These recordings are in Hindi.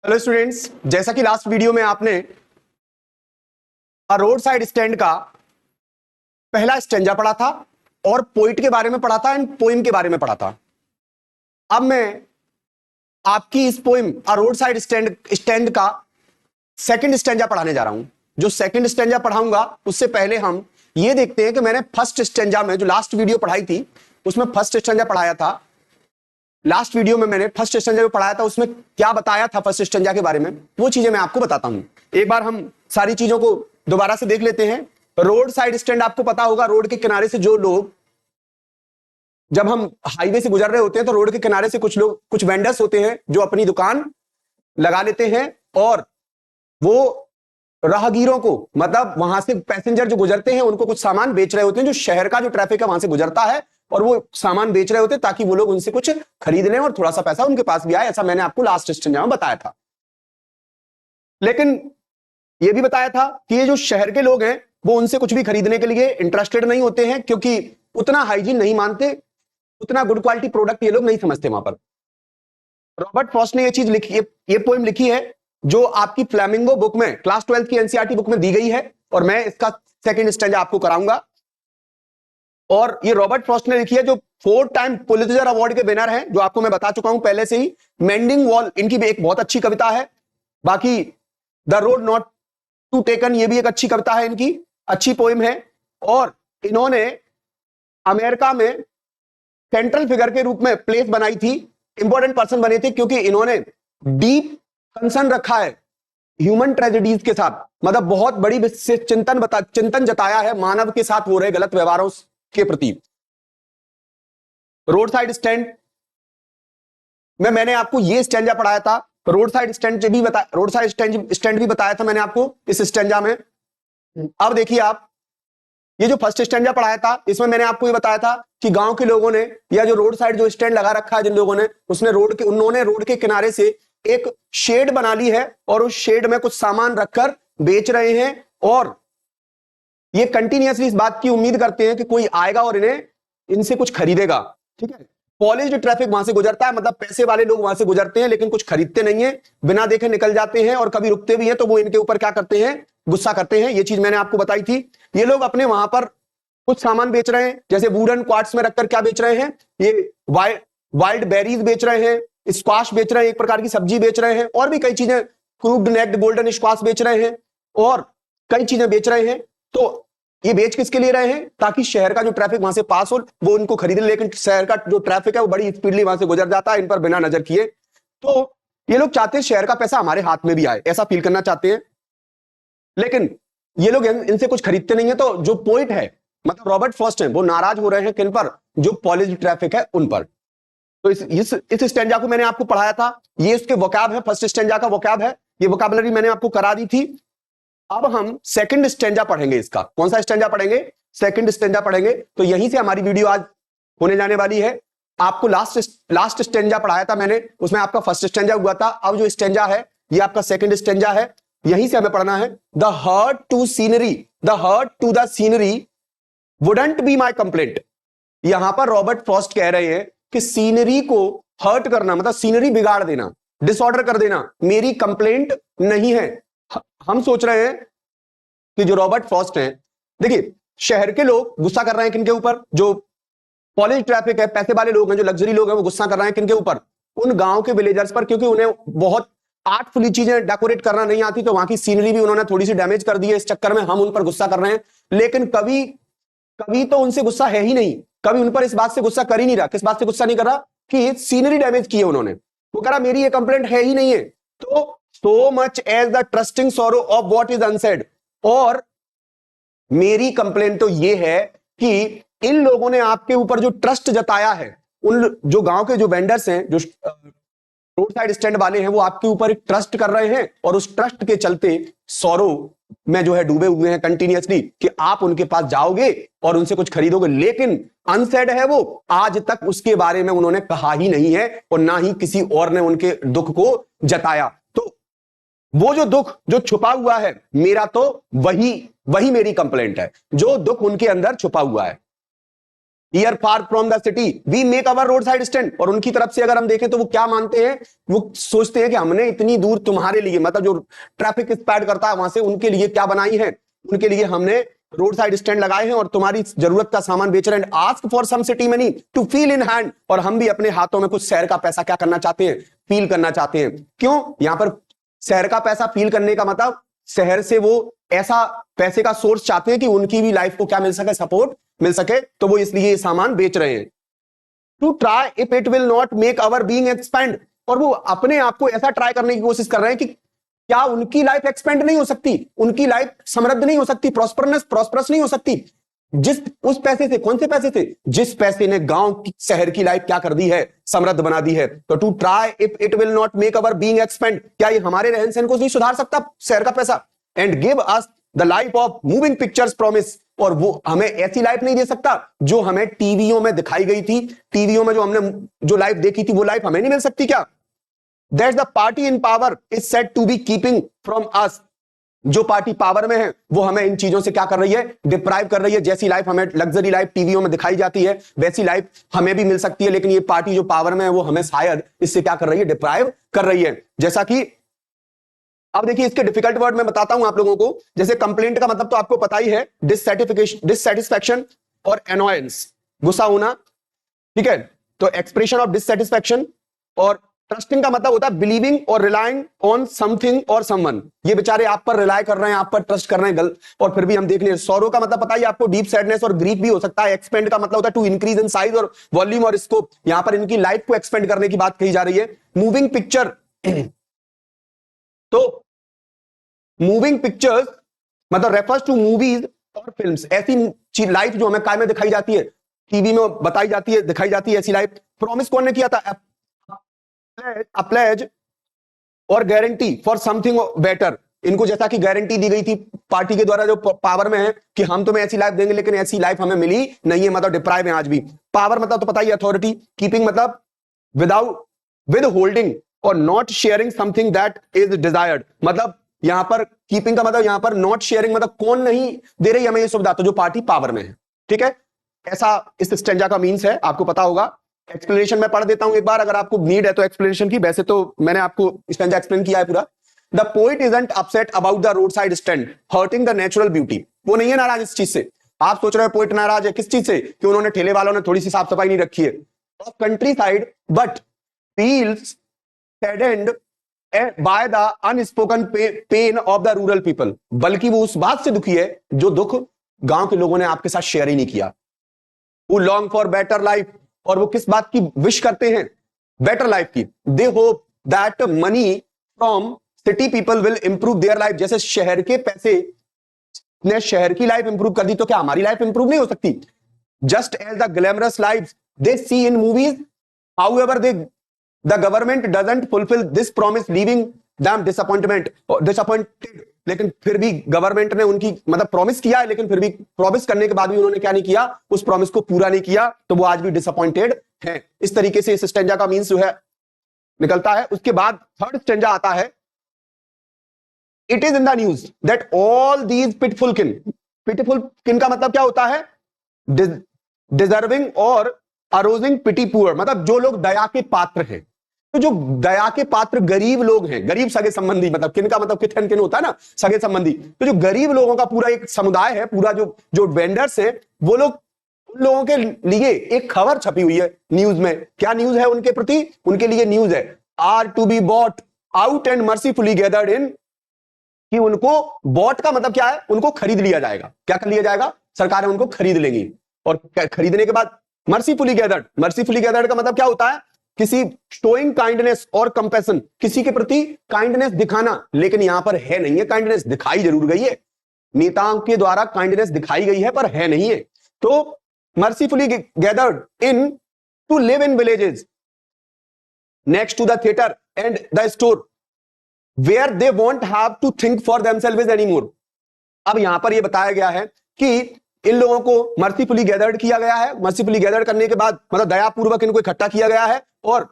हेलो स्टूडेंट्स, जैसा कि लास्ट वीडियो में आपने रोड साइड स्टैंड का पहला स्टेंजा पढ़ा था और पोइट के बारे में पढ़ा था एंड पोइम के बारे में पढ़ा था। अब मैं आपकी इस पोइम रोड साइड स्टैंड का सेकंड स्टेंजा पढ़ाने जा रहा हूं। जो सेकंड स्टेंजा पढ़ाऊंगा उससे पहले हम ये देखते हैं कि मैंने फर्स्ट स्टेंजा में जो लास्ट वीडियो पढ़ाई थी उसमें फर्स्ट स्टेंजा पढ़ाया था। लास्ट वीडियो में मैंने फर्स्ट स्टेंजा जो पढ़ाया था उसमें क्या बताया था फर्स्ट स्टेंजा के बारे में, वो चीजें मैं आपको बताता हूं। एक बार हम सारी चीजों को दोबारा से देख लेते हैं। रोड साइड स्टैंड आपको पता होगा, रोड के किनारे से जो लोग, जब हम हाईवे से गुजर रहे होते हैं तो रोड के किनारे से कुछ लोग, कुछ वेंडर्स होते हैं जो अपनी दुकान लगा लेते हैं और वो राहगीरों को, मतलब वहां से पैसेंजर जो गुजरते हैं उनको कुछ सामान बेच रहे होते हैं। जो शहर का जो ट्रैफिक है वहां से गुजरता है और वो सामान बेच रहे होते हैं ताकि वो लोग उनसे कुछ खरीद लें और थोड़ा सा पैसा उनके पास भी आए। ऐसा मैंने आपको लास्ट स्टेंजा में बताया था। लेकिन ये भी बताया था कि ये जो शहर के लोग हैं वो उनसे कुछ भी खरीदने के लिए इंटरेस्टेड नहीं होते हैं, क्योंकि उतना हाइजीन नहीं मानते, उतना गुड क्वालिटी प्रोडक्ट ये लोग नहीं समझते वहां पर। रॉबर्ट फ्रॉस्ट ने ये चीज लिखी, ये पोएम लिखी है जो आपकी फ्लैमिंगो बुक में, क्लास 12 की एनसीईआरटी बुक में दी गई है और मैं इसका सेकंड स्टेंजा आपको कराऊंगा। और ये रॉबर्ट फ्रॉस्ट ने लिखी है, जो 4 टाइम पुलित्जर अवार्ड के विनर हैं, जो आपको मैं बता चुका हूं पहले से ही। मेंडिंग वॉल इनकी भी एक बहुत अच्छी कविता है। बाकी the road not to taken ये भी एक अच्छी कविता है, इनकी अच्छी पोएम है। और इन्होंने अमेरिका में सेंट्रल फिगर के रूप में प्लेस बनाई थी, इंपॉर्टेंट पर्सन बने थे, क्योंकि इन्होंने डीप कंसर्न रखा है ह्यूमन ट्रेजेडीज के साथ। मतलब बहुत बड़ी चिंतन जताया है मानव के साथ हो रहे गलत व्यवहारों के प्रति। रोड साइड स्टैंड में मैंने आपको ये स्टेंजा पढ़ाया था। रोड साइड स्टैंड भी बताया था मैंने आपको इस स्टेंजा में। अब देखिए आप, ये जो फर्स्ट स्टेंजा पढ़ाया था इसमें मैंने आपको ये बताया था कि गांव के लोगों ने, या जो रोड साइड जो स्टैंड लगा रखा है जिन लोगों ने, उन्होंने रोड के किनारे से एक शेड बना ली है और उस शेड में कुछ सामान रखकर बेच रहे हैं और ये कंटिन्यूअसली इस बात की उम्मीद करते हैं कि कोई आएगा और इनसे कुछ खरीदेगा। ठीक है, पॉलिश्ड ट्रैफिक वहां से गुजरता है, मतलब पैसे वाले लोग वहां से गुजरते हैं लेकिन कुछ खरीदते नहीं है, बिना देखे निकल जाते हैं और कभी रुकते भी हैं तो वो इनके ऊपर क्या करते हैं, गुस्सा करते हैं। ये चीज मैंने आपको बताई थी। ये लोग अपने वहां पर कुछ सामान बेच रहे हैं, जैसे वुडन क्वार्ट्स में रखकर क्या बेच रहे हैं, ये वाइल्ड बेरीज बेच रहे हैं, स्क्वाश बेच रहे हैं, एक प्रकार की सब्जी बेच रहे हैं, और भी कई चीजें, क्रूड नेक्ड गोल्डन स्क्वाश बेच रहे हैं और कई चीजें बेच रहे हैं। तो ये बेच किसके लिए रहे हैं, ताकि शहर का जो ट्रैफिक वहां से पास हो वो उनको खरीद ले। लेकिन शहर का जो ट्रैफिक है वो बड़ी स्पीडली वहां से गुजर जाता है इन पर बिना नजर किए। तो ये लोग चाहते हैं शहर का पैसा हमारे हाथ में भी आए, ऐसा फील करना चाहते हैं, लेकिन ये लोग इनसे कुछ खरीदते नहीं है। तो जो पोइट है, मतलब रॉबर्ट फ्रॉस्ट है, वो नाराज हो रहे हैं किन पर, जो पॉलिश्ड ट्रैफिक है उन पर। तो इस स्टेंजा को मैंने आपको पढ़ाया था, ये उसके वोकैब है, फर्स्ट स्टेंजा का वोकैब है, ये वोकैबुलरी मैंने आपको करा दी थी। अब हम सेकंड स्टेंजा पढ़ेंगे। इसका कौन सा स्टेंजा पढ़ेंगे, सेकंड स्टेंजा पढ़ेंगे। तो यहीं से हमारी वीडियो आज होने जाने वाली है। आपको लास्ट स्टेंजा पढ़ाया था मैंने, उसमें आपका फर्स्ट स्टेंजा हुआ था। अब जो स्टेंजा है ये आपका सेकंड स्टेंजा है, यहीं से हमें पढ़ना है। The hurt to the scenery wouldn't be my complaint. यहां पर रॉबर्ट फ्रॉस्ट कह रहे हैं कि सीनरी को हर्ट करना, मतलब सीनरी बिगाड़ देना, डिसऑर्डर कर देना, मेरी कंप्लेंट नहीं है। हम सोच रहे हैं कि जो रॉबर्ट फ्रॉस्ट हैं, देखिए शहर के लोग गुस्सा कर रहे हैं किनके ऊपर, जो पॉलिश ट्रैफिक है, पैसे वाले लोग हैं, जो लग्जरी लोग हैं, वो गुस्सा कर रहे हैं किनके ऊपर, उन गांव के विलेजर्स पर, क्योंकि उन्हें बहुत आर्टफुली चीजें डेकोरेट करना नहीं आती, तो वहां की सीनरी भी उन्होंने थोड़ी सी डैमेज कर दी है। इस चक्कर में हम उन पर गुस्सा कर रहे हैं। लेकिन कभी तो उनसे गुस्सा है ही नहीं, कभी उन पर इस बात से गुस्सा कर ही नहीं रहा। किस बात से गुस्सा नहीं कर रहा, कि सीनरी डैमेज की है उन्होंने। वो कह रहा मेरी ये कंप्लेंट है ही नहीं है। तो so much as the trusting sorrow of what is unsaid, और मेरी कंप्लेंट तो ये है कि इन लोगों ने आपके ऊपर जो ट्रस्ट जताया है, उन जो गांव के जो वेंडर्स हैं, जो रोड साइड स्टैंड वाले हैं, वो आपके ऊपर एक ट्रस्ट कर रहे हैं और उस ट्रस्ट के चलते सौरो में जो है डूबे हुए हैं कंटिन्यूअसली, कि आप उनके पास जाओगे और उनसे कुछ खरीदोगे। लेकिन अनसेड है वो, आज तक उसके बारे में उन्होंने कहा ही नहीं है और ना ही किसी और ने उनके दुख को जताया। तो वो जो दुख जो छुपा हुआ है मेरा, तो वही मेरी कंप्लेंट है, जो दुख उनके अंदर छुपा हुआ है। Here far from the city we make our roadside stand. और उनकी तरफ से अगर हम देखें तो वो क्या मानते हैं, वो सोचते हैं कि हमने इतनी दूर तुम्हारे लिए, मतलब जो ट्रैफिक स्पैड करता है वहां से, उनके लिए क्या बनाई है, उनके लिए हमने रोड साइड स्टैंड लगाए हैं और तुम्हारी जरूरत का सामान बेच रहे हैं। Ask for some city money to feel in hand. और हम भी अपने हाथों में कुछ शहर का पैसा क्या करना चाहते हैं, फील करना चाहते हैं। क्यों? यहां पर शहर का पैसा फील करने का मतलब शहर से वो ऐसा पैसे का सोर्स चाहते हैं कि उनकी भी लाइफ को क्या मिल सके, सपोर्ट मिल सके, तो वो इसलिए ये सामान बेच रहे हैं। To try if it will not make our being expand. और वो अपने आप को ऐसा ट्राई करने की कोशिश कर रहे हैं कि क्या उनकी लाइफ एक्सपेंड नहीं हो सकती, उनकी लाइफ समृद्ध नहीं हो सकती, प्रॉस्परस नहीं हो सकती। जिस उस पैसे से, कौन से पैसे से, जिस पैसे ने गांव की, शहर की लाइफ क्या कर दी है, समृद्ध बना दी है। तो to try if it will not make our being expand, क्या ये हमारे रहन सहन को नहीं सुधार सकता शहर का पैसा। And give us the life of moving pictures promise. और वो हमें ऐसी लाइफ नहीं दे सकता जो हमें टीवियों में दिखाई गई थी, टीवियों में जो हमने जो लाइफ देखी थी, वो लाइफ हमें नहीं मिल सकती क्या। That's the party in power is said to be keeping from us. जो पार्टी पावर में है वो हमें इन चीजों से क्या कर रही है, डिप्राइव कर रही है। जैसी लाइफ हमें लग्जरी लाइफ टीवियों में दिखाई जाती है वैसी लाइफ हमें भी मिल सकती है, लेकिन ये पार्टी जो पावर में है वो हमें शायद इससे क्या कर रही है, डिप्राइव कर रही है। जैसा कि अब देखिए इसके डिफिकल्ट वर्ड मैं बताता हूं आप लोगों को। जैसे कंप्लेंट का मतलब तो आपको पता ही है, डिससेटिस्फैक्शन और एनॉयंस, गुस्सा होना, ठीक है। तो एक्सप्रेशन ऑफ डिससेटिस्फैक्शन। और ट्रस्टिंग का मतलब होता है बिलीविंग और रिलाइंग ऑन समथिंग और समवन। ये बेचारे आप पर रिलाय कर रहे हैं, आप पर ट्रस्ट कर रहे हैं, और फिर भी हम देख लें। सॉरो का मतलब पता ही आपको, डीप सैडनेस और ग्रीफ भी हो सकता है। एक्सपेंड का मतलब होता है टू इंक्रीज इन साइज और वॉल्यूम और स्कोप। यहां पर इनकी लाइफ को एक्सपेंड करने की बात कही जा रही है। मूविंग पिक्चर, तो मूविंग पिक्चर्स मतलब रेफर्स टू मूवीज और फिल्म्स। ऐसी लाइफ जो हमें काय में दिखाई जाती है, टीवी में बताई जाती है, दिखाई जाती है, ऐसी लाइफ। प्रॉमिस कौन ने किया था, अ प्लेज और गारंटी फॉर समथिंग बेटर। इनको जैसा कि गारंटी दी गई थी पार्टी के द्वारा जो पावर में है कि हम तुम्हें ऐसी लाइफ देंगे, लेकिन ऐसी लाइफ हमें मिली नहीं है, मतलब डिप्राइव है आज भी। पावर मतलब तो पता ही, अथॉरिटी। कीपिंग मतलब विदाउट, विद होल्डिंग और not sharing something that is desired. मतलब यहां पर कीपिंग का मतलब, यहां पर नॉट शेयरिंग मतलब कौन नहीं दे रही हमें ये सुविधा, तो जो पार्टी पावर में है, ठीक है। ऐसा इस स्टेंजा का मीन्स है, आपको पता होगा। एक्सप्लेनेशन मैं पढ़ देता हूं एक बार, अगर आपको नीड है तो एक्सप्लेनेशन की। वैसे तो मैंने आपको स्टेंजा एक्सप्लेन किया है पूरा। The poet isn't upset about the road side stand hurting the natural beauty. वो नहीं है नाराज इस चीज से। आप सोच रहे हो पोइट नाराज है किस चीज से, कि उन्होंने, ठेले वालों ने थोड़ी सी साफ सफाई नहीं रखी है, of country side, but feels saddened by the unspoken pain of the rural people. बल्कि वो उस बात से दुखी है जो दुख गांव के लोगों ने आपके साथ शेयर ही नहीं किया। वो लॉन्ग फॉर बेटर लाइफ, और वो किस बात की विश करते हैं, बेटर लाइफ की। They hope that money from city people will improve their life. जैसे शहर के पैसे ने शहर की लाइफ इंप्रूव कर दी, तो क्या हमारी लाइफ इंप्रूव नहीं हो सकती। Just as the glamorous life they see in movies, however they the government doesn't fulfil this promise, leaving them disappointed. लेकिन फिर भी गवर्नमेंट ने उनकी मतलब प्रॉमिस किया है, लेकिन फिर भी प्रॉमिस करने के बाद भी उन्होंने क्या नहीं किया, उस प्रॉमिस को पूरा नहीं किया, तो वो आज भी डिसअपॉइंटेड है। इस तरीके से इस स्टेंजा का मीन्स जो है निकलता है। उसके बाद थर्ड स्टेंजा आता है, it is in the news that all these pitiful kin. Pitiful किन का मतलब क्या होता है, डिजर्विंग और अरोजिंग पिटी पुअर, मतलब जो लोग दया के पात्र हैं। तो जो दया के पात्र गरीब लोग हैं, गरीब सगे संबंधी, मतलब किन का मतलब किथन किन होता है ना, सगे संबंधी। तो जो गरीब लोगों का पूरा एक समुदाय है, पूरा जो जो वेंडर्स है, वो लोग, उन लोगों के लिए एक खबर छपी हुई है न्यूज में। क्या न्यूज है उनके प्रति, उनके लिए न्यूज है, are to be bought out and mercifully gathered in. कि उनको बॉट का मतलब क्या है, उनको खरीद लिया जाएगा। क्या कर लिया जाएगा, सरकारें उनको खरीद लेंगी। और खरीदने के बाद मर्सीफुली गैदर्ड, मर्सीफुली गैदर्ड का मतलब क्या होता है, किसी शोइंग काइंडनेस और कंपैशन, किसी के प्रति काइंडनेस दिखाना। लेकिन यहां पर है नहीं है काइंडनेस, दिखाई जरूर गई है, नेताओं के द्वारा काइंडनेस दिखाई गई है, पर है नहीं है। तो mercifully gathered in to live in villages next to the theatre and the store where they won't have to think for themselves anymore. अब यहां पर यह बताया गया है कि इन लोगों को मर्सीफुली गैदर्ड किया गया है। मर्सीफुली गैदर्ड करने के बाद मतलब दयापूर्वक इनको इकट्ठा किया गया है, और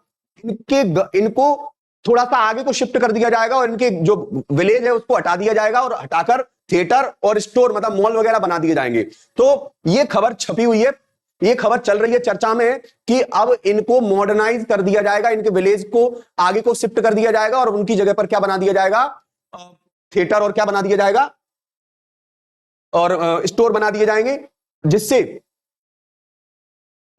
इनको थोड़ा सा आगे को शिफ्ट कर दिया जाएगा, और इनके जो विलेज है उसको हटा दिया जाएगा, और हटाकर थिएटर और स्टोर मतलब मॉल वगैरह बना दिए जाएंगे। तो ये खबर छपी हुई है ये खबर चल रही है, चर्चा में है कि अब इनको मॉडर्नाइज कर दिया जाएगा, इनके विलेज को आगे को शिफ्ट कर दिया जाएगा और उनकी जगह पर क्या बना दिया जाएगा, थिएटर और क्या बना दिया जाएगा, और स्टोर बना दिए जाएंगे, जिससे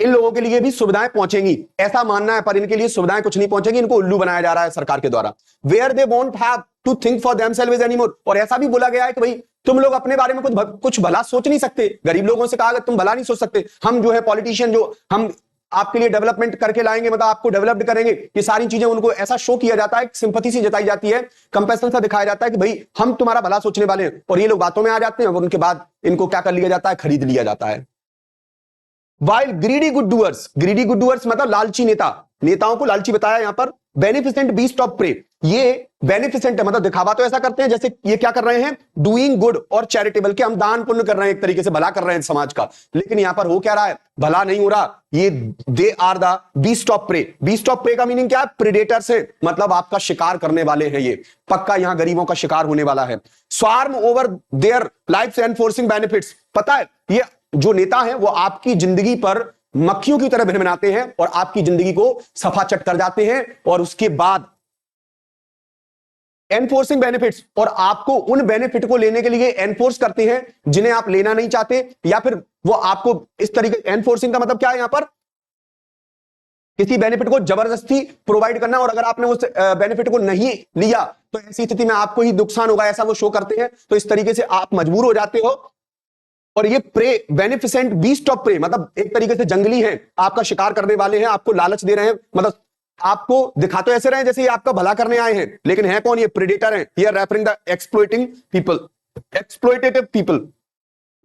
इन लोगों के लिए भी सुविधाएं पहुंचेंगी, ऐसा मानना है। पर इनके लिए सुविधाएं कुछ नहीं पहुंचेंगी, इनको उल्लू बनाया जा रहा है सरकार के द्वारा। Where they won't have to think for themselves anymore. और ऐसा भी बोला गया है कि भाई तुम लोग अपने बारे में कुछ भला सोच नहीं सकते। गरीब लोगों से कहा कि तुम भला नहीं सोच सकते, हम जो है पॉलिटिशियन जो हम आपके लिए डेवलपमेंट करके लाएंगे, मतलब आपको डेवलप्ड करेंगे, ये सारी चीजें उनको ऐसा शो किया जाता है, सिंपैथी सी जताई जाती है, कंपैशन सा दिखाया जाता है कि भाई हम तुम्हारा भला सोचने वाले हैं। और ये लोग बातों में आ जाते हैं और उनके बाद इनको क्या कर लिया जाता है, खरीद लिया जाता है। While greedy good doers, greedy good doers मतलब लालची नेता, नेताओं को लालची बताया यहां पर। बेनिफिसेंट बीस्ट ऑफ प्रे, ये बेनिफिसेंट है मतलब दिखावा तो ऐसा करते हैं जैसे ये क्या कर रहे हैं, डूइंग गुड और चैरिटेबल, के हम दान पुण्य कर रहे हैं, एक तरीके से भला कर रहे हैं समाज का। लेकिन यहां पर हो क्या रहा है, भला नहीं हो रहा। ये they are the beast of prey. Beast of prey का मीनिंग क्या है, प्रेडेटर्स है, मतलब आपका शिकार करने वाले हैं। ये पक्का यहां गरीबों का शिकार होने वाला है। Swarm over their life enforcing benefits, पता है ये जो नेता है वो आपकी जिंदगी पर मक्खियों की तरह भिनभिनाते हैं और आपकी जिंदगी को सफाचट कर जाते हैं, और उसके बाद एनफोर्सिंग बेनिफिट्स, और आपको उन बेनिफिट को लेने के लिए एनफोर्स करते हैं जिन्हें आप लेना नहीं चाहते, या फिर वो आपको इस तरीके, एनफोर्सिंग का मतलब क्या है यहां पर, किसी बेनिफिट को जबरदस्ती प्रोवाइड करना, और अगर आपने उस बेनिफिट को नहीं लिया तो ऐसी स्थिति में आपको ही नुकसान होगा, ऐसा वो शो करते हैं। तो इस तरीके से आप मजबूर हो जाते हो। और ये pray, beneficent beast of prey मतलब एक तरीके से जंगली हैं, आपका शिकार करने वाले हैं, आपको लालच दे रहे हैं, मतलब आपको दिखा तो ऐसे रहे जैसे ये आपका भला करने आए हैं, लेकिन है कौन, ये प्रेडेटर हैं। ये referring the exploiting people, exploitative people,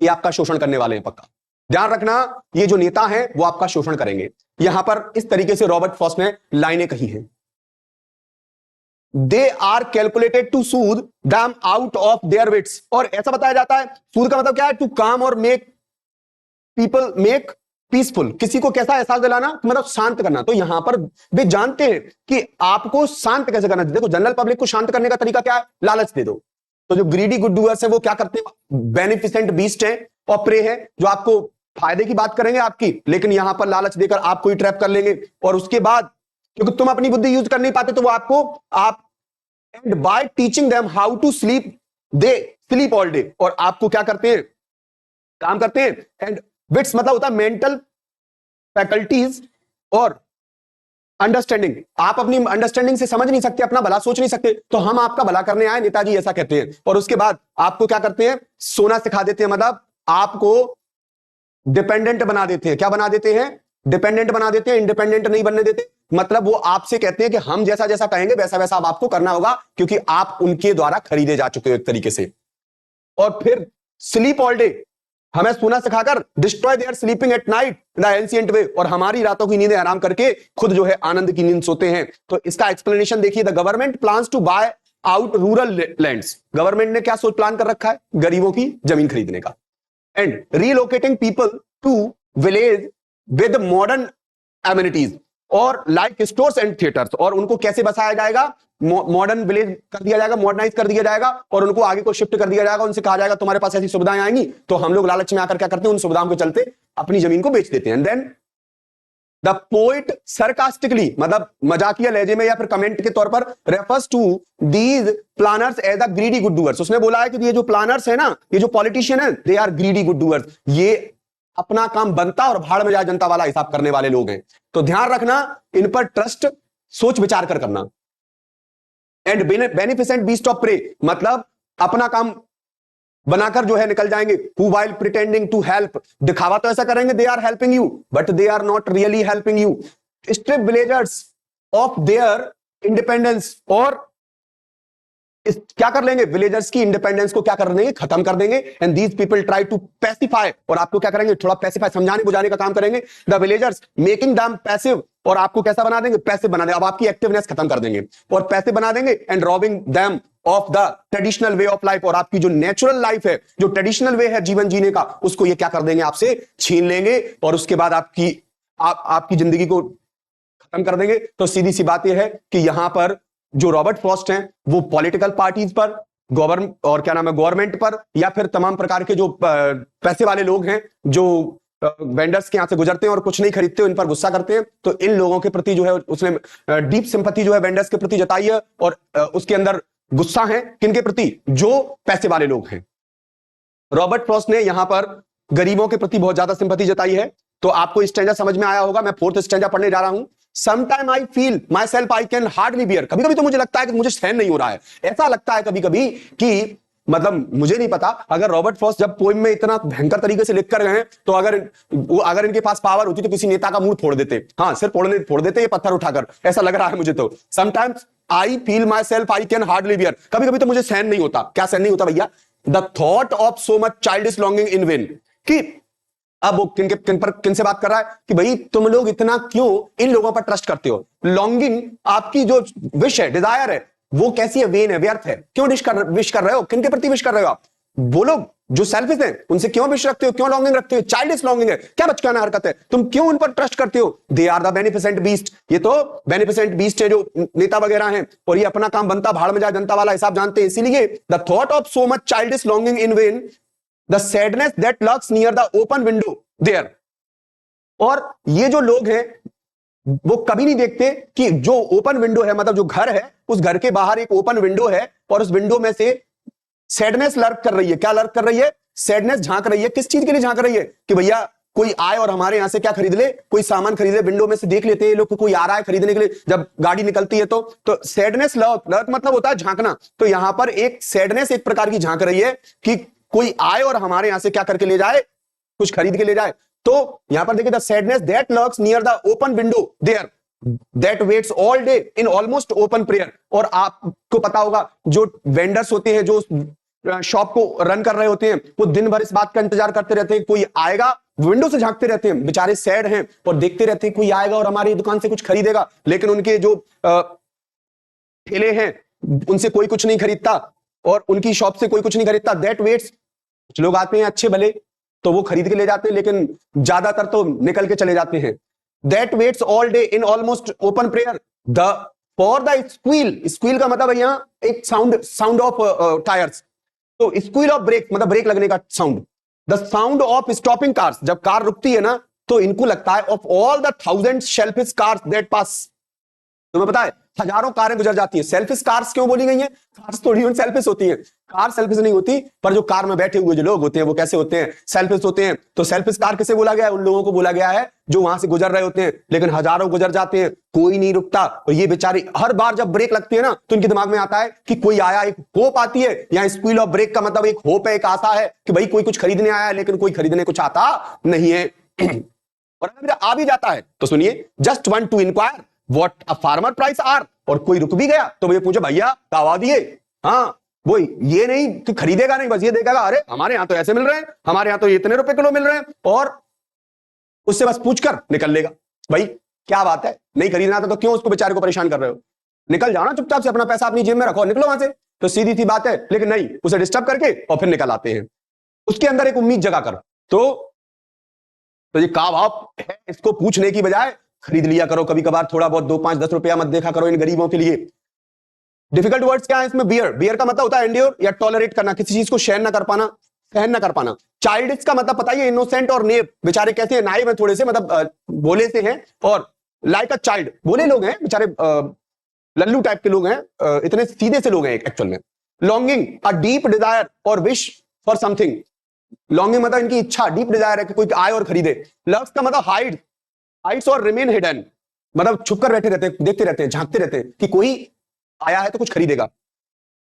ये आपका शोषण करने वाले हैं पक्का। ध्यान रखना, ये जो नेता हैं वो आपका शोषण करेंगे। यहां पर इस तरीके से रॉबर्ट फ्रॉस्ट ने लाइनें कही हैं, they are calculated to soothe them out of their wits. और ऐसा बताया जाता है, सूद का मतलब क्या है, टू काम और मेक पीपल मेक पीसफुल, किसी को कैसा एहसास दिलाना, मतलब शांत करना। तो यहां पर वे जानते हैं कि आपको शांत कैसे करना। देखो जनरल पब्लिक को शांत करने का तरीका क्या है, लालच दे दो। तो जो ग्रीडी गुड डूअर्स है वो क्या करते हैं, बेनिफिसेंट बीस्ट है और प्रे है, जो आपको फायदे की बात करेंगे आपकी, लेकिन यहां पर लालच देकर आपको ही ट्रैप कर लेंगे। और उसके बाद क्योंकि तुम अपनी बुद्धि यूज कर नहीं पाते तो वो आपको आप and by teaching them how to sleep they sleep all day. और आपको क्या करते हैं, काम करते हैं। एंड विट्स मतलब होता है मेंटल फैकल्टीज और अंडरस्टैंडिंग। आप अपनी अंडरस्टैंडिंग से समझ नहीं सकते, अपना भला सोच नहीं सकते, तो हम आपका भला करने आए, नेताजी ऐसा कहते हैं। और उसके बाद आपको क्या करते हैं, सोना सिखा देते हैं, मतलब आपको डिपेंडेंट बना देते हैं। क्या बना देते हैं, डिपेंडेंट बना देते हैं, इंडिपेंडेंट नहीं बनने देते। मतलब वो आपसे कहते हैं कि हम जैसा जैसा कहेंगे वैसा वैसा अब आपको करना होगा, क्योंकि आप उनके द्वारा खरीदे जा चुके हो एक तरीके से। और फिर स्लीप ऑल डे, हमें सोना सिखाकर destroy their sleeping at night the ancient way, और हमारी रातों की नींदें आराम करके खुद जो है आनंद की नींद सोते हैं। तो इसका एक्सप्लेनेशन देखिए, the government plans to buy out rural lands. Government ने क्या सोच प्लान कर रखा है, गरीबों की जमीन खरीदने का। And relocating people to village with modern amenities और लाइक स्टोर्स एंड थिएटर्स। और उनको कैसे बसाया जाएगा, मॉडर्न विलेज कर दिया जाएगा, मॉडर्नाइज कर दिया जाएगा, और उनको आगे को शिफ्ट कर दिया जाएगा। उनसे कहा जाएगा तुम्हारे पास ऐसी सुविधाएं आएंगी, तो हम लोग लालच में आकर क्या करते हैं, उन सुविधाओं के चलते अपनी जमीन को बेच देते हैं। And then the poet sarcastically, मतलब मजाकिया लहजे में या फिर कमेंट के तौर पर, refers to these planners as a greedy good doers. उसने बोला है कि ये जो प्लानर्स है ना, ये जो पॉलिटिशियन है, they are greedy good doers, ये अपना काम बनता और भाड़ में जाए जनता वाला हिसाब करने वाले लोग हैं। तो ध्यान रखना, इन पर ट्रस्ट सोच विचार कर करना। And beneficent beast of prey मतलब अपना काम बनाकर जो है निकल जाएंगे। Who while pretending to help, दिखावा तो ऐसा करेंगे they are helping you, but they are not really helping you. Strip villagers of their independence, और क्या कर लेंगे, विलेजर्स की इंडिपेंडेंस को क्या कर देंगे, खत्म कर देंगे। And these people try to pacify, और आपको क्या करेंगे, थोड़ा पैसिफाई, समझाने बुझाने का काम करेंगे। The villagers making them passive, और आपको कैसा बना देंगे, पैसिव बना देंगे। अब आपकी एक्टिवनेस खत्म कर देंगे और पैसिव बना देंगे। And robbing them of the traditional way of life, और आपकी जो नेचुरल लाइफ है, जो ट्रेडिशनल वे है जीवन जीने का, उसको ये क्या कर देंगे, आपसे छीन लेंगे। और उसके बाद आपकी जिंदगी को खत्म कर देंगे। तो सीधी सी बात यह है कि यहां पर जो रॉबर्ट फ्रॉस्ट हैं वो पॉलिटिकल पार्टीज पर, गवर्नमेंट और क्या नाम है, गवर्नमेंट पर, या फिर तमाम प्रकार के जो पैसे वाले लोग हैं, जो वेंडर्स के यहाँ से गुजरते हैं और कुछ नहीं खरीदते, इन पर गुस्सा करते हैं, तो इन लोगों के प्रति जो है उसने डीप सिंपैथी जो है वेंडर्स के प्रति जताई है, और उसके अंदर गुस्सा है किनके प्रति, जो पैसे वाले लोग हैं। रॉबर्ट फ्रॉस्ट ने यहां पर गरीबों के प्रति बहुत ज्यादा सिंपैथी जताई है। तो आपको स्टैंजा समझ में आया होगा। मैं फोर्थ स्टैंजा पढ़ने जा रहा हूं। Sometime I feel myself I can hardly bear, कभी कभी तो मुझे लगता है कि मुझे सहन नहीं हो रहा है। ऐसा लगता है कभी कभी कि मतलब मुझे नहीं पता, अगर रॉबर्ट फ्रॉस्ट जब पोइम में इतना भयंकर तरीके से लिख कर गए हैं, तो अगर इनके पास पावर होती तो किसी नेता का मुंह फोड़ देते। हाँ, सिर्फ फोड़ देते ये पत्थर उठाकर, ऐसा लग रहा है मुझे। तो sometimes I feel myself I can hardly bear, कभी कभी तो मुझे सहन नहीं होता। क्या सहन नहीं होता भैया? The thought of so much childish longing in when, कि अब वो किन से बात कर रहा है कि भाई तुम लोग इतना क्यों इन लोगों पर ट्रस्ट करते हो। लॉन्गिंग, आपकी जो विश है, डिजायर है, वो कैसी है? वेन है, व्यर्थ है। क्यों विश कर रहे हो? किन के प्रति विश कर रहे हो आप? वो लोग जो सेल्फिश हैं उनसे क्यों विश रखते हो? क्यों लॉन्गिंग रखते हो? चाइल्डिश लॉन्गिंग है, क्या बचकाना हरकत है? तुम क्यों उन पर ट्रस्ट करते हो? दे आर द बेनिफिसेंट बीस्ट, ये तो बेनिफिसेंट बीस्ट है जो नेता वगैरह हैं, और ये अपना काम बनता भाड़ में जाए जनता वाला हिसाब जानते हैं। इसीलिए the thought of so much childish longing in vain, the sadness that lurks near the open window there. और ये जो लोग हैं वो कभी नहीं देखते कि जो ओपन विंडो है, मतलब जो घर है, उस घर के बाहर एक ओपन विंडो है, और उस विंडो में से सैडनेस लर्क कर रही है। क्या लर्क कर रही है? सैडनेस झांक रही है। किस चीज के लिए झांक रही है? कि भैया कोई आए और हमारे यहां से क्या खरीद ले, कोई सामान खरीद ले। विंडो में से देख लेते हैं लोग, कोई आ रहा है खरीदने के लिए, जब गाड़ी निकलती है तो सैडनेस लर्क मतलब होता है झांकना। तो यहां पर एक सैडनेस एक प्रकार की झांक रही है कि कोई आए और हमारे यहां से क्या करके ले जाए, कुछ खरीद के ले जाए। तो यहां पर देखिए, the sadness that lurks near the open window there that waits all day in almost open prayer. और आपको पता होगा जो वेंडर्स होते हैं, जो शॉप को रन कर रहे होते हैं, वो दिन भर इस बात का इंतजार करते रहते हैं कोई आएगा, विंडो से झांकते रहते हैं, बेचारे सैड हैं और देखते रहते हैं कोई आएगा और हमारी दुकान से कुछ खरीदेगा। लेकिन उनके जो ठेले हैं उनसे कोई कुछ नहीं खरीदता, और उनकी शॉप से कोई कुछ नहीं खरीदता। दैट वेट्स, कुछ लोग आते हैं अच्छे भले तो वो खरीद के ले जाते हैं, लेकिन ज्यादातर तो निकल के चले जाते हैं। That waits all day in almost open prayer the for the squeal. Squeal का मतलब है यहाँ एक साउंड ऑफ टायर्स। तो स्क्वील ऑफ ब्रेक मतलब ब्रेक लगने का sound. The sound of stopping cars, जब कार रुकती है ना तो इनको लगता है of all the thousand selfish cars that pass. तुम्हें पता है हजारों कारें गुजर जाती है। सेल्फिश कार्स क्यों बोली गई हैं? कार्स थोड़ी सेल्फिश होती हैं, कार सेल्फिश नहीं होती, पर जो कार में बैठे हुए जो लोग होते हैं वो कैसे होते हैं? सेल्फिश होते हैं। तो सेल्फिश कार किसे बोला गया है? उन लोगों को बोला गया है जो वहां से गुजर रहे होते हैं, लेकिन हजारों गुजर जाते हैं, कोई नहीं रुकता। और ये बेचारे हर बार जब ब्रेक लगती है ना तो इनके दिमाग में आता है कि कोई आया, एक होप आती है। यहाँ स्क्वील ऑफ ब्रेक का मतलब एक होप है, एक आशा है कि भाई कोई कुछ खरीदने आया है, लेकिन कोई खरीदने कुछ आता नहीं है। और अगर आ भी जाता है तो सुनिए, just one to inquire what a farmer price are. और कोई रुक भी गया तो मुझे पूछे भैया दावा दिए। हाँ, वो ये नहीं कि खरीदेगा नहीं, बस ये देखेगा अरे हमारे यहां तो ऐसे मिल रहे हैं, हमारे यहां तो इतने रुपए किलो मिल रहे हैं, और उससे बस पूछकर निकल लेगा। भाई क्या बात है, नहीं खरीदना था तो क्यों उसको बेचारे को परेशान कर रहे हो? निकल जाओ ना चुपचाप से, अपना पैसा अपनी जेब में रखो, निकलो वहां से। तो सीधी सी बात है, लेकिन नहीं, उसे डिस्टर्ब करके और फिर निकल आते हैं। उसके अंदर एक उम्मीद जगा कर। तो ये का भाव है, इसको पूछने की बजाय खरीद लिया करो कभी कभार, थोड़ा बहुत 2, 5, 10 रुपया मत देखा करो इन गरीबों के लिए। डिफिकल्ट वर्ड्स क्या है इसमें? बियर, बियर का मतलब होता है एंड्योर या टॉलरेट करना, किसी चीज को सहन ना कर पाना, सहन ना कर पाना। चाइल्डिश का मतलब पता ही है, इनोसेंट और नेव। बेचारे कैसे हैं? नाइव है थोड़े से, मतलब भोले से हैं, और लाइक अ चाइल्ड, भोले लोग हैं बेचारे, लल्लू टाइप के लोग हैं, इतने सीधे से लोग हैं एक्चुअल में। लॉन्गिंग, अ डीप डिजायर और विश फॉर समथिंग। लॉन्गिंग मतलब इनकी इच्छा, डीप डिजायर है कि कोई आए और खरीदे। लव्स का मतलब हाइड, हाइड्स और रिमेन हिडन, मतलब छुप कर बैठे रहते हैं, देखते रहते हैं, झांकते रहते हैं कि कोई आया है तो कुछ खरीदेगा,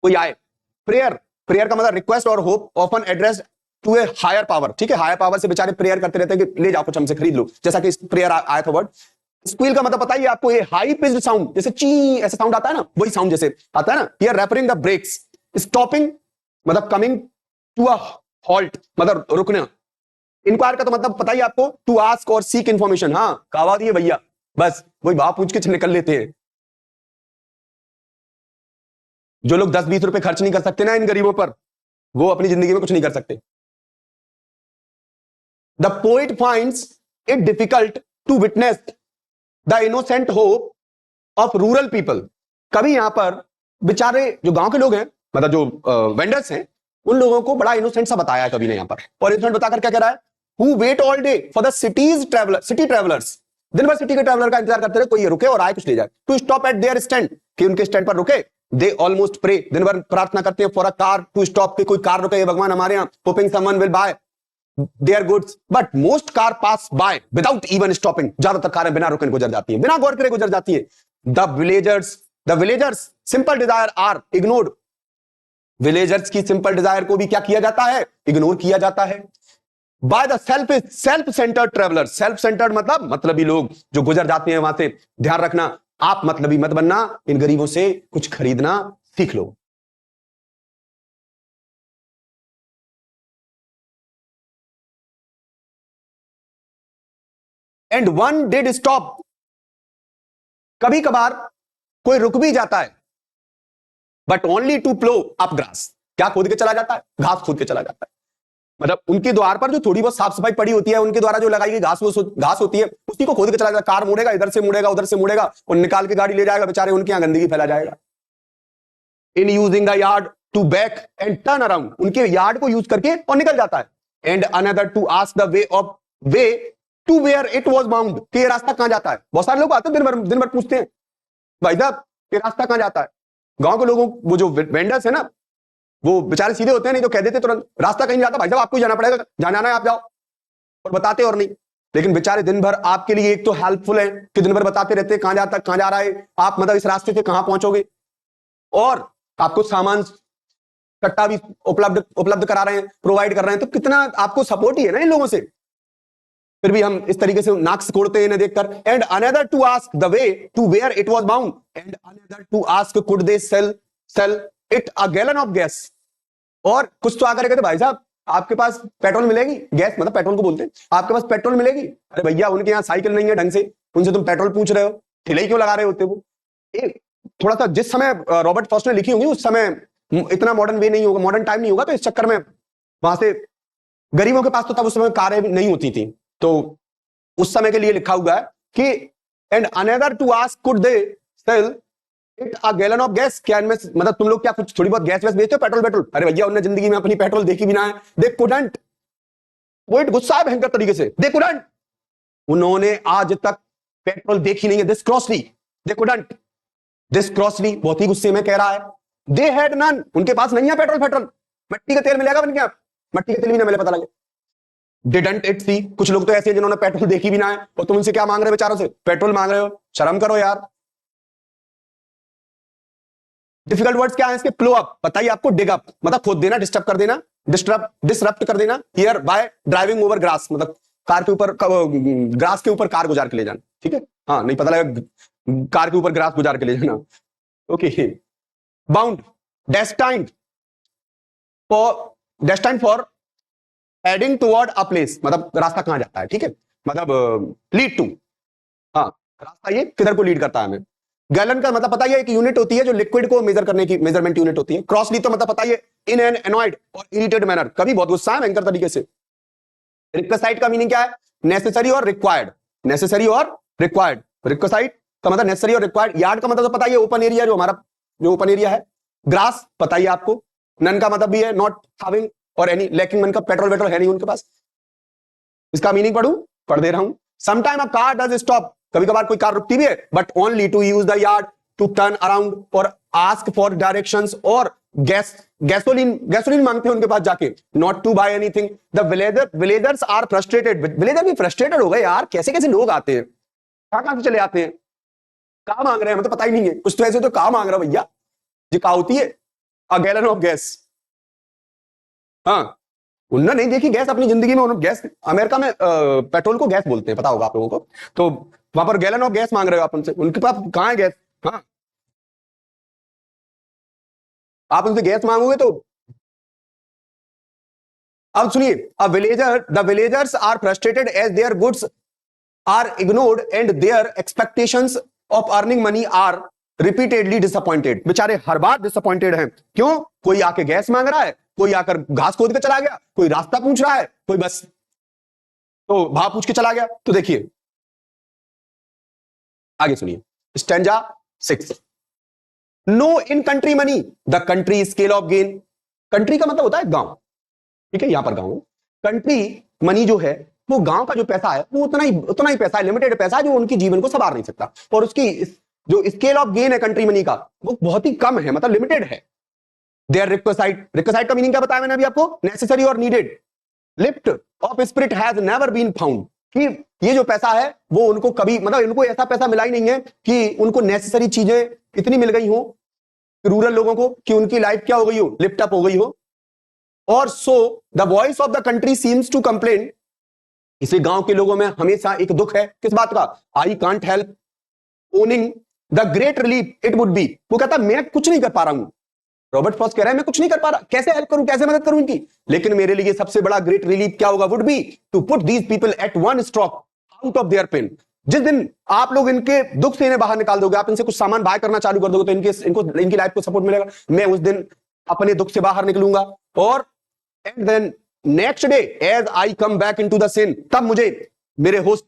कोई आए। प्रेयर, प्रेयर का मतलब रिक्वेस्ट और hope, often address to a higher power. ठीक है, हायर पावर से बेचारे प्रेयर करते रहते हैं कि ले जाओ कुछ हमसे खरीद लो, जैसा कि प्रेयर आया था वर्ड। स्क्वील का मतलब पता ही आपको, ये हाई पिच्ड साउंड, जैसे ची ऐसा साउंड आता है ना, वही साउंड जैसे आता है ना। Here referring the brakes. Stopping मतलब कमिंग टू अ हॉल्ट, मतलब रुकना। इंक्वायर का तो मतलब पता ही आपको, टू आस्क और सीक इंफॉर्मेशन। हाँ, कहवा दिए भैया, बस वही भाव पूछ के निकल लेते हैं। जो लोग 10-20 रुपए खर्च नहीं कर सकते ना इन गरीबों पर, वो अपनी जिंदगी में कुछ नहीं कर सकते। The poet finds it difficult to witness the innocent hope of rural people. कभी यहां पर बेचारे जो गांव के लोग हैं, मतलब जो वेंडर्स हैं, उन लोगों को बड़ा इनोसेंट सा बताया है कभी ने यहां पर। और इनोसेंट बताकर क्या कह रहा है? Who wait all day for the city travellers, दिन भर सिटी के ट्रेवलर का इंतजार करते रहे कोई रुके और आए कुछ ले जाए, to stop at their stand, कि उनके स्टैंड पर रुके, दे ऑलमोस्ट प्रे, दिन भर प्रार्थना करते हैं for a car to stop, कि कोई कार रुके, ये भगवान हमारे यहाँ, hoping someone will buy their goods, but most car pass by without even stopping, ज्यादातर कारें बिना रुके गुजर जाती है, बिना गौर करे गुजर जाती है। The villagers simple desire are ignored, villagers की सिंपल डिजायर को भी क्या किया जाता है, इग्नोर किया जाता है। By the self centred traveller, self centred मतलबी लोग जो गुजर जाते हैं वहां से, ध्यान रखना आप मतलबी मत बनना, इन गरीबों से कुछ खरीदना सीख लो। एंड वन डिड स्टॉप, कभी कभार कोई रुक भी जाता है, but only to plough up grass, क्या खोद के चला जाता है, घास खोद के चला जाता है, मतलब उनके द्वार पर जो थोड़ी बहुत साफ सफाई पड़ी होती है, उनके द्वारा जो लगाई गई घास होती है, उसी को खोद के चला जाता है, कार मुड़ेगा, इधर से मुड़ेगा उधर से मुड़ेगा और निकाल के गाड़ी ले जाएगा, बेचारे उनके यहां गंदगी फैला जाएगा। In using the yard to back and turn around, उनके यार्ड को यूज करके और निकल जाता है। And another to ask the way to where it was bound, कि ये रास्ता कहां जाता है, बहुत सारे लोग आते हैं दिन भर पूछते हैं भाई साहब ये रास्ता कहां जाता है, गांव के लोगों, वो जो वेंडर्स है ना, वो बेचारे सीधे होते हैं, नहीं तो कह देते तुरंत रास्ता कहीं जाता, भाई साहब आपको जाना पड़ेगा, जाना है आप जाओ, और बताते और नहीं। लेकिन बेचारे दिन भर आपके लिए एक तो हेल्पफुल है कि दिन भर बताते रहते हैं कहां जाता, कहां जा रहा है आप, मतलब इस रास्ते से कहां पहुंचोगे, और आपको सामान कट्टा भी उपलब्ध करा रहे हैं, प्रोवाइड कर रहे हैं, तो कितना आपको सपोर्ट ही है ना इन लोगों से। फिर भी हम इस तरीके से नाक कोड़ते हैं इन्हें देखकर। And another to ask the way to where it was bound, and another to ask could they sell it a gallon of gas, और कुछ तो आकर कहते भाई साहब आपके पास पेट्रोल मिलेगी, गैस मतलब पेट्रोल को बोलते हैं, आपके पास पेट्रोल मिलेगी, अरे भैया उनके यहाँ साइकिल नहीं है ढंग से, उनसे तुम पेट्रोल पूछ रहे हो, ठिलाई क्यों लगा रहे होते वो। थोड़ा सा जिस समय रॉबर्ट फॉस्ट ने लिखी होंगी उस समय इतना मॉडर्न वे नहीं होगा, मॉडर्न टाइम नहीं होगा, तो इस चक्कर में वहां से गरीबों के पास तो तब उस समय कारें नहीं होती थी, तो उस समय के लिए लिखा हुआ है कि and another to ask could they sell it a gallon of gas, क्या इनमें मतलब तुम लोग क्या कुछ थोड़ी बहुत गैस वैस बेचते हो, पेट्रोल, अरे भैया उन्होंने जिंदगी में अपनी पेट्रोल देखी भी ना है, दे कुडंट, वो गुस्सा है भयंकर तरीके से, दे कुडंट, उन्होंने आज तक पेट्रोल देखी नहीं है, दिस क्रॉसली, दे कुडंट, दिस क्रॉसली बहुत ही गुस्से में कह रहा है, दे हैड नन, उनके पास नहीं है पेट्रोल, मट्टी का तेल मिलेगा बन क्या, मट्टी का तेल भी ना मिले पता लगे। डिडंट इट सी, कुछ लोग तो ऐसे हैं जिन्होंने पेट्रोल देखी भी ना है और तुम उनसे क्या मांग रहे हो, बेचारों से पेट्रोल मांग रहे हो, शर्म करो यार। डिफिकल्ट वर्ड्स क्या है इसके, प्लो अप, बताइए आपको, डिग अप मतलब खोद देना, डिस्टर्ब कर देना, डिसरप्ट कर देना, here bye driving over grass, मतलब कार के ऊपर, ग्रास के ऊपर कार गुजार के ले जाना, ठीक है, हाँ नहीं पता लगा कार के ऊपर ग्रास गुजार के ले जाना, okay. Bound, destined for heading toward a place, मतलब रास्ता कहां जाता है, ठीक है, मतलब लीड टू, हाँ रास्ता ये किधर को लीड करता है हमें। गैलन का मतलब पता है एक यूनिट होती है जो लिक्विड को मेजर करने की मेजरमेंट यूनिट होती है। क्रॉसली तो मतलब पता है इन एन एनॉयड और इरिटेड मैनर, कभी बहुत गुस्सा है भयंकर तरीके से। रिक्वेसाइट का मीनिंग क्या है, नेसेसरी और रिक्वायर्ड, नेसेसरी और रिक्वायर्ड, रिक्वेसाइट का मतलब नेसेसरी और रिक्वायर्ड। यार्ड का मतलब तो पता है ओपन एरिया, जो हमारा जो ओपन एरिया है। ग्रास पता ही आपको, नन का मतलब भी है नॉट हैविंग और एनी, लैकिंग मन का पेट्रोल वेट्रोल है नहीं उनके पास। इसका मीनिंग पढ़ दे रहा हूं। Sometime a car does stop, कभी कभार कोई कार रुकती भी है, but only to use the yard to turn around और आस्क फॉर डायरेक्शंस, और गैसोलीन मांगते हैं उनके पास जाके, not to buy anything. The villagers are frustrated, villager भी फ्रस्ट्रेटेड हो गए यार, कैसे कैसे लोग आते हैं, कहां से चले आते हैं, कहां मांग रहे हैं हमें तो पता ही नहीं है, कुछ तो ऐसे तो कहां मांग रहा भैया, ये कहा होती है अ गैलन ऑफ गैस। हाँ उन्होंने नहीं देखी गैस अपनी जिंदगी में, उन्होंने गैस, अमेरिका में पेट्रोल को गैस बोलते हैं, पता होगा आप लोगों को, तो वहां पर गैलन ऑफ गैस मांग रहे हो आप उनसे, उनके पास कहां है गैस। हाँ आप उनसे गैस मांगोगे तो, अब सुनिए, the villagers are frustrated as their goods are ignored and their expectations of earning money are repeatedly disappointed. बेचारे हर बार डिसअपॉइंटेड हैं, क्यों, कोई आके गैस मांग रहा है, कोई आकर घास खोद के चला गया, कोई रास्ता पूछ रहा है, कोई बस तो भाव पूछ के चला गया। तो देखिए आगे सुनिए, stanza 6, no in country money the country scale of gain. Country का मतलब होता है गांव, ठीक है, यहां पर गांव, कंट्री मनी जो है, वो गांव का जो पैसा है वो उतना ही पैसा है, लिमिटेड पैसा है जो उनकी जीवन को संवार नहीं सकता, और उसकी जो स्केल ऑफ गेन है कंट्री मनी का वो बहुत ही कम है, मतलब लिमिटेड है। देयर रिक्विसाइट का मीनिंग क्या बताया मैंने अभी आपको, नेसेसरी और needed. Lift of spirit has never been found, कि ये जो पैसा है वो उनको कभी, मतलब इनको ऐसा पैसा मिला ही नहीं है कि उनको नेसेसरी चीजें इतनी मिल गई हो रूरल लोगों को कि उनकी लाइफ क्या हो गई हो, लिफ्ट अप हो गई हो। और so the voice of the country seems to complain, इसे गांव के लोगों में हमेशा एक दुख है, किस बात का, I can't help owning the great relief it would be. वो कहता मैं कुछ नहीं कर पा रहा हूं, रॉबर्ट फ्रॉस्ट कह रहा है मैं कुछ नहीं कर पा रहा, कैसे हेल्प करूं, कैसे मदद करूं इनकी, लेकिन मेरे लिए सबसे बड़ा ग्रेट रिलीफ क्या होगा, would be to put these people at one stroke out of their pain. जिस दिन आप लोग इनके दुख से इन्हें बाहर निकाल दोगे, आप इनसे कुछ सामान बाय करना चालू कर दोगे तो इनकी लाइफ को सपोर्ट मिलेगा, मैं उस दिन अपने दुख से बाहर निकलूंगा। और and then next day as I come back into the sin, तब मुझे मेरे होस्ट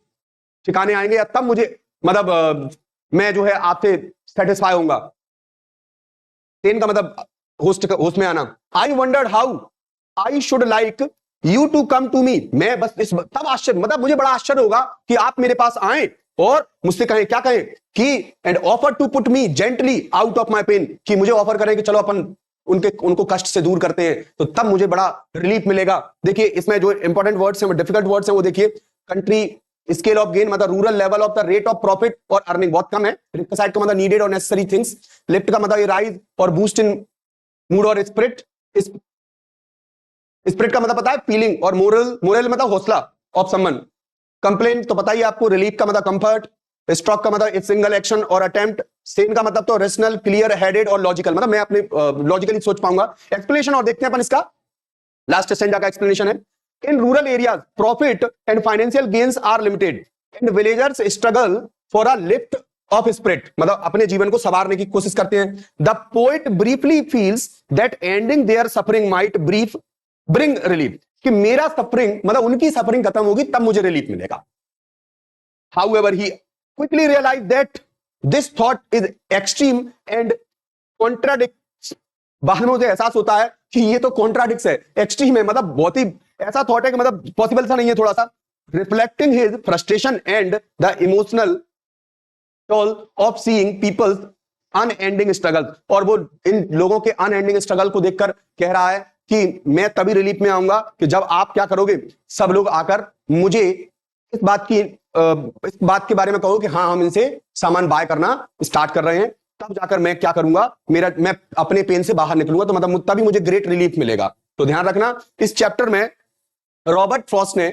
ठिकाने आएंगे, या तब मुझे मतलब मैं जो है आपसे सेटिस्फाई होऊंगा। सिन का मतलब होस्ट में आना। I wondered how I should like you to come to me, मैं बस तब आश्चर्य, मतलब मुझे बड़ा आश्चर्य होगा कि आप मेरे पास आए और मुझसे कहें, क्या कहें कि and offer to put me gently out of my pain, कि मुझे ऑफर करें कि चलो अपन उनको कष्ट से दूर करते हैं, तो तब मुझे बड़ा रिलीफ मिलेगा। देखिए इसमें जो इंपॉर्टेंट वर्ड्स हैं, डिफिकल्ट वर्ड्स हैं, वो देखिए, कंट्री स्केल ऑफ गेन मतलब rural level of the rate of profit और अर्निंग बहुत कम है, रिक्वायर्ड का मतलब नीडेड और नेसेसरी थिंग्स, लिफ्ट का मतलब राइज और बूस्ट इन मूड और स्पिरिट, स्पिरिट का मतलब पता है फीलिंग, और मोरल मतलब हौसला ऑफ समवन, कंप्लेन तो पता ही आपको, रिलीफ का मतलब कंफर्ट, स्ट्रोक का मतलब सिंगल एक्शन और अटेम्प्ट, सेन का मतलब तो रेशनल, क्लियर हेडेड और लॉजिकल, मतलब मैं अपने लॉजिकली सोच पाऊंगा। एक्सप्लेनेशन और देखते हैं अपन इसका, लास्ट स्टेंजा का एक्सप्लेनेशन है। In rural areas profit and financial gains are limited and villagers struggle for a lift of spirit, मतलब अपने जीवन को संवारने की कोशिश करते हैं। The poet briefly feels that ending their suffering might bring relief, कि मेरा सफरिंग मतलब उनकी सफरिंग खत्म होगी तब मुझे रिलीफ मिलेगा। However he quickly realize that this thought is extreme and contradicts, बाद में मुझे एहसास होता है कि ये तो कॉन्ट्राडिक्स है, एक्सट्रीम है, मतलब बहुत ही ऐसा थॉट है कि मतलब पॉसिबल सा नहीं है थोड़ा सा। Reflecting his frustration and the emotional toll of seeing people's unending struggle, और वो इन लोगों के अनएंडिंग स्ट्रगल को देखकर कह रहा है कि मैं तभी रिलीफ में आऊंगा कि जब आप क्या करोगे, सब लोग आकर मुझे इस बात के बारे में कहो कि हाँ हम इनसे सामान बाय करना स्टार्ट कर रहे हैं, तब जाकर मैं क्या करूंगा, मैं अपने पेन से बाहर निकलूंगा, तो मतलब तभी मुझे ग्रेट रिलीफ मिलेगा। तो ध्यान रखना, इस चैप्टर में रॉबर्ट फ्रॉस्ट ने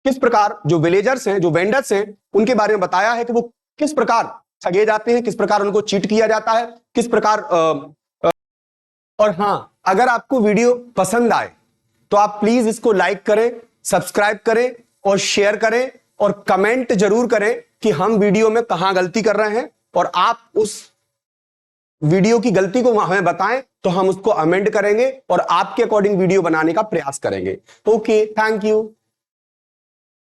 किस प्रकार जो विलेजर्स हैं, जो वेंडर्स हैं, उनके बारे में बताया है कि वो किस प्रकार ठगे जाते हैं, किस प्रकार उनको चीट किया जाता है, किस प्रकार और हाँ, अगर आपको वीडियो पसंद आए तो आप प्लीज इसको लाइक करें, सब्सक्राइब करें और शेयर करें, और कमेंट जरूर करें कि हम वीडियो में कहां गलती कर रहे हैं, और आप उस वीडियो की गलती को हमें बताएं तो हम उसको अमेंड करेंगे और आपके अकॉर्डिंग वीडियो बनाने का प्रयास करेंगे। Okay, thank you.